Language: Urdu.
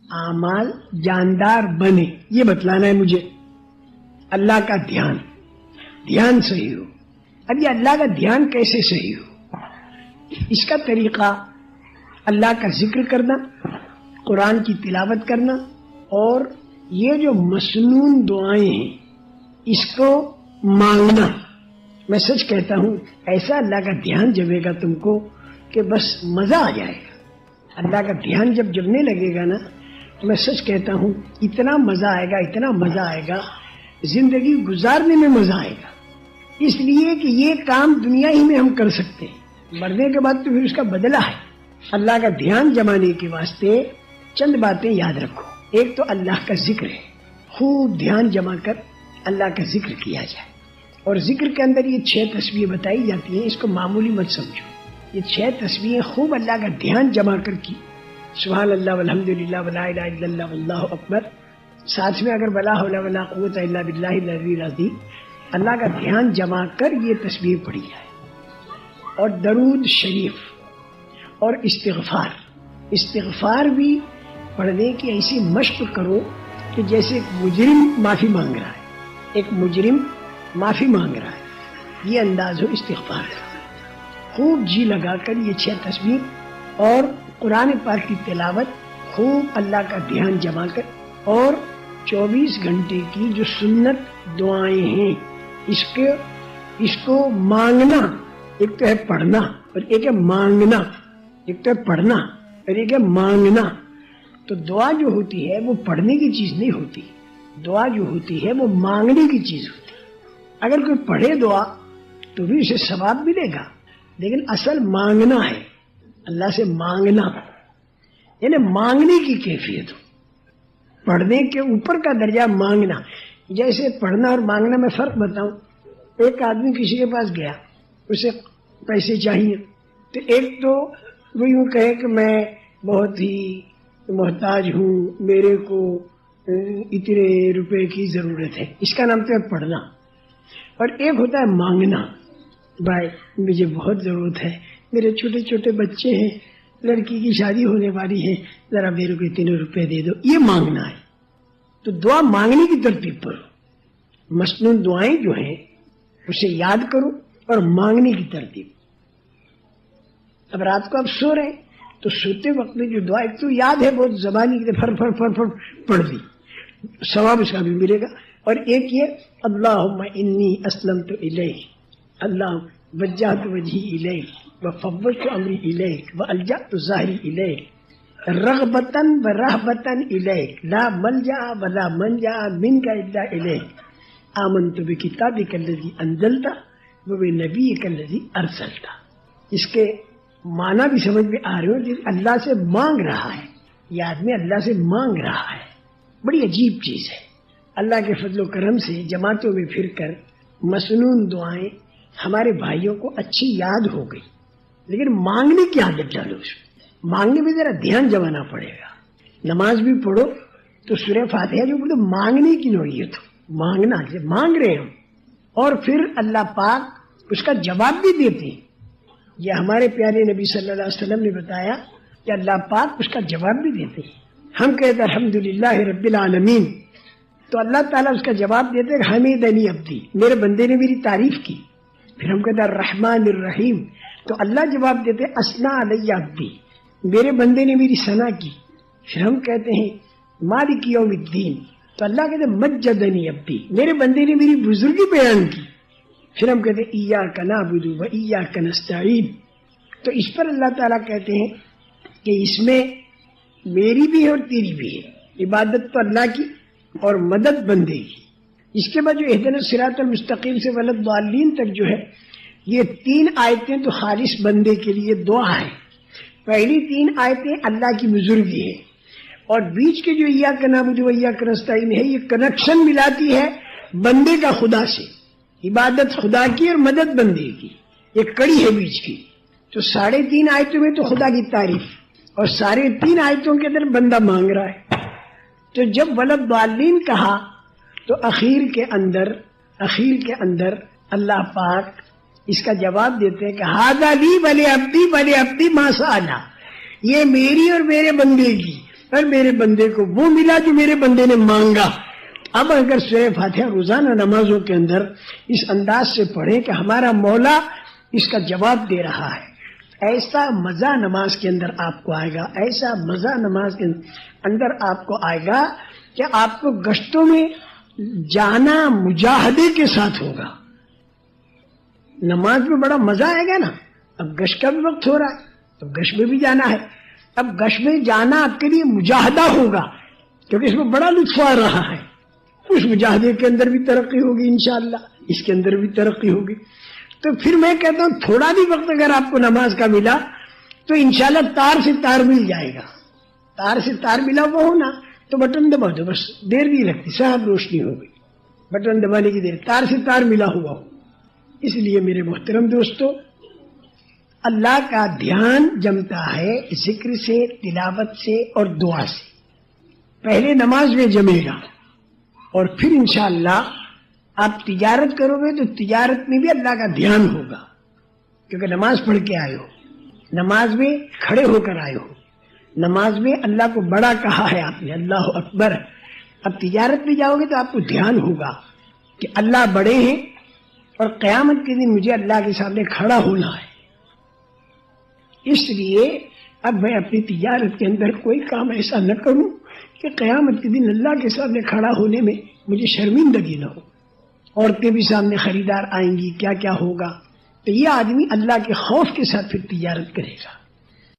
اعمال جاندار بنے، یہ بتلانا ہے مجھے. اللہ کا دھیان صحیح ہو. اب یہ اللہ کا دھیان کیسے صحیح ہو؟ اس کا طریقہ اللہ کا ذکر کرنا، قرآن کی تلاوت کرنا، اور یہ جو مسنون دعائیں ہیں اس کو مانگنا. میں سچ کہتا ہوں ایسا اللہ کا دھیان جمے گا تم کو کہ بس مزہ آ جائے گا. اللہ کا دھیان جب جمنے لگے گا نا تو میں سچ کہتا ہوں اتنا مزہ آئے گا زندگی گزارنے میں مزہ آئے گا. اس لیے کہ یہ کام دنیا ہی میں ہم کر سکتے ہیں، مرنے کے بعد تو پھر اس کا بدلہ ہے. اللہ کا دھیان جمانے کے واسطے چند باتیں یاد رکھو. ایک تو اللہ کا ذکر ہے، خوب دھیان جما کر اللہ کا ذکر کیا جائے. اور ذکر کے اندر یہ 6 تسبیحیں بتائی جاتی ہیں، اس کو معمولی مت سمجھو. یہ 6 تسبیحیں خوب اللہ کا دھیان جما کر کی. سبحان اللہ والحمد للہ ولا الہ الا اللہ واللہ اکبر، ساتھ میں اگر ولا حول ولا قوت الا باللہ العلی العظیم، اللہ کا دھیان جما کر یہ تسبیح پڑھی جائے. اور درود شریف اور استغفار بھی پڑھنے کی ایسی مشق کرو کہ جیسے ایک مجرم معافی مانگ رہا ہے، یہ انداز ہو استغفار کا. خوب جی لگا کر یہ 6 تسبیح اور قرآن پاک کی تلاوت، خوب اللہ کا دھیان جما کر، اور 24 گھنٹے کی جو سنت دعائیں ہیں اس کو مانگنا. ایک تو ہے پڑھنا اور ایک ہے مانگنا. تو دعا جو ہوتی ہے وہ پڑھنے کی چیز نہیں ہوتی، دعا جو ہوتی ہے وہ مانگنے کی چیز ہوتی ہے. اگر کوئی پڑھے دعا تو بھی اسے ثواب ملے گا، لیکن اصل مانگنا ہے، اللہ سے مانگنا، یعنی مانگنے کی کیفیت ہو. پڑھنے کے اوپر کا درجہ مانگنا. جیسے پڑھنا اور مانگنا میں فرق بتاؤں. ایک آدمی کسی کے پاس گیا، اسے پیسے چاہیے، تو ایک تو وہ یوں کہے کہ میں بہت ہی محتاج ہوں، میرے کو اتنے روپے کی ضرورت ہے، اس کا نام تو ہے پڑھنا. اور ایک ہوتا ہے مانگنا، بھائی مجھے بہت ضرورت ہے، میرے چھوٹے چھوٹے بچے ہیں، لڑکی کی شادی ہونے والی ہے، ذرا میرے کو اتنے روپے دے دو. یہ مانگنا ہے. تو دعا مانگنے کی ترتیب پر، مسنون دعائیں جو ہیں اسے یاد کرو اور مانگنے کی ترتیب. اب رات کو آپ سو رہے ہیں تو سوتے وقت میں جو دعا ایک تو یاد ہے بہت زبانی کی فر فر فر فر پڑھ دی، ثواب اس کا بھی ملے گا. اور ایک یہ اللہم انی اسلمت الیک، اللہ وجہت وجہی الیک وفوضت امری الیک والجأت ظہری الیک رغبتاً ورہبتاً الیک لا ملجأ ولا منجأ منک الا الیک آمنت بکتابک الذی انزلت وبنبیک الذی ارسلت. اس کے معنی بھی سمجھ میں آ رہے ہو کہ اللہ سے مانگ رہا ہے، یہ آدمی اللہ سے مانگ رہا ہے. بڑی عجیب چیز ہے. اللہ کے فضل و کرم سے جماعتوں میں پھر کر مسنون دعائیں ہمارے بھائیوں کو اچھی یاد ہو گئی، لیکن مانگنے کی عادت ڈالو. اس مانگنے میں ذرا دھیان جمانا پڑے گا. نماز بھی پڑھو تو سورہ فاتحہ جو بولے مانگنے کی نوعیت ہو، مانگنا سے مانگ رہے ہم، اور پھر اللہ پاک اس کا جواب بھی دیتے ہیں. یہ ہمارے پیارے نبی صلی اللہ علیہ وسلم نے بتایا کہ اللہ پاک اس کا جواب بھی دیتے ہیں. ہم کہتے ہیں الحمدللہ رب العالمین، تو اللہ تعالیٰ اس کا جواب دیتے ہیں حمیدنی عبدی، میرے بندے نے میری تعریف کی. پھر ہم کہتے ہیں الرحمن الرحیم، تو اللہ جواب دیتے ہیں اثنا علی عبدی، میرے بندے نے میری ثنا کی. پھر ہم کہتے ہیں مالک یوم الدین، تو اللہ کہتے ہیں مجدنی عبدی، میرے بندے نے میری بزرگی بیان کی. پھر ہم کہتے ہیں ایاک نعبد و ایاک نستعین، تو اس پر اللہ تعالیٰ کہتے ہیں کہ اس میں میری بھی ہے اور تیری بھی ہے، عبادت تو اللہ کی اور مدد بندے کی. اس کے بعد جو اہدنا الصراط المستقیم سے ولا الضالین تک جو ہے، یہ 3 آیتیں تو خالص بندے کے لیے دعا ہے. پہلی 3 آیتیں اللہ کی بزرگی ہے، اور بیچ کے جو ایاک نعبد و ایاک نستعین ہے، یہ کنیکشن ملاتی ہے بندے کا خدا سے. عبادت خدا کی اور مدد بندے کی، یہ کڑی ہے بیچ کی. تو 3.5 آیتوں میں تو خدا کی تعریف، اور 3.5 آیتوں کے اندر بندہ مانگ رہا ہے. تو جب ولا الضالین کہا تو اخیر کے اندر اللہ پاک اس کا جواب دیتے ہیں کہ ھذا لی ولی عبدی ما سأل، یہ میری اور میرے بندے کی، اور میرے بندے کو وہ ملا جو میرے بندے نے مانگا. اب اگر سورہ فاتحہ روزانہ نمازوں کے اندر اس انداز سے پڑھیں کہ ہمارا مولا اس کا جواب دے رہا ہے، ایسا مزہ نماز کے اندر آپ کو آئے گا، ایسا مزہ نماز کے اندر آپ کو آئے گا کہ آپ کو گشتوں میں جانا مجاہدے کے ساتھ ہوگا. نماز میں بڑا مزہ آئے گا نا. اب گشت کا بھی وقت ہو رہا ہے تو گشت میں بھی جانا ہے. اب گشت میں جانا آپ کے لیے مجاہدہ ہوگا کیونکہ اس میں بڑا لطف آ رہا ہے. اس مجاہدے کے اندر بھی ترقی ہوگی انشاءاللہ، اس کے اندر بھی ترقی ہوگی. تو پھر میں کہتا ہوں تھوڑا بھی وقت اگر آپ کو نماز کا ملا تو انشاءاللہ تار سے تار مل جائے گا. تار سے تار ملا وہ ہونا تو بٹن دبا دو، بس دیر نہیں لگتی، صاحب روشنی ہو گئی. بٹن دبانے کی دیر، تار سے تار ملا ہوا ہو. اس لیے میرے محترم دوستو، اللہ کا دھیان جمتا ہے ذکر سے، تلاوت سے اور دعا سے. پہلے نماز میں جمے گا اور پھر انشاءاللہ آپ تجارت کرو گے تو تجارت میں بھی اللہ کا دھیان ہوگا کیونکہ نماز پڑھ کے آئے ہو، نماز میں کھڑے ہو کر آئے ہو، نماز میں اللہ کو بڑا کہا ہے آپ نے، اللہ اکبر. اب تجارت میں جاؤ گے تو آپ کو دھیان ہوگا کہ اللہ بڑے ہیں اور قیامت کے دن مجھے اللہ کے سامنے کھڑا ہونا ہے. اس لیے اب میں اپنی تجارت کے اندر کوئی کام ایسا نہ کروں کہ قیامت کے دن اللہ کے سامنے کھڑا ہونے میں مجھے شرمندگی نہ ہو. عورتیں بھی سامنے خریدار آئیں گی، کیا کیا ہوگا. تو یہ آدمی اللہ کے خوف کے ساتھ پھر تجارت کرے گا.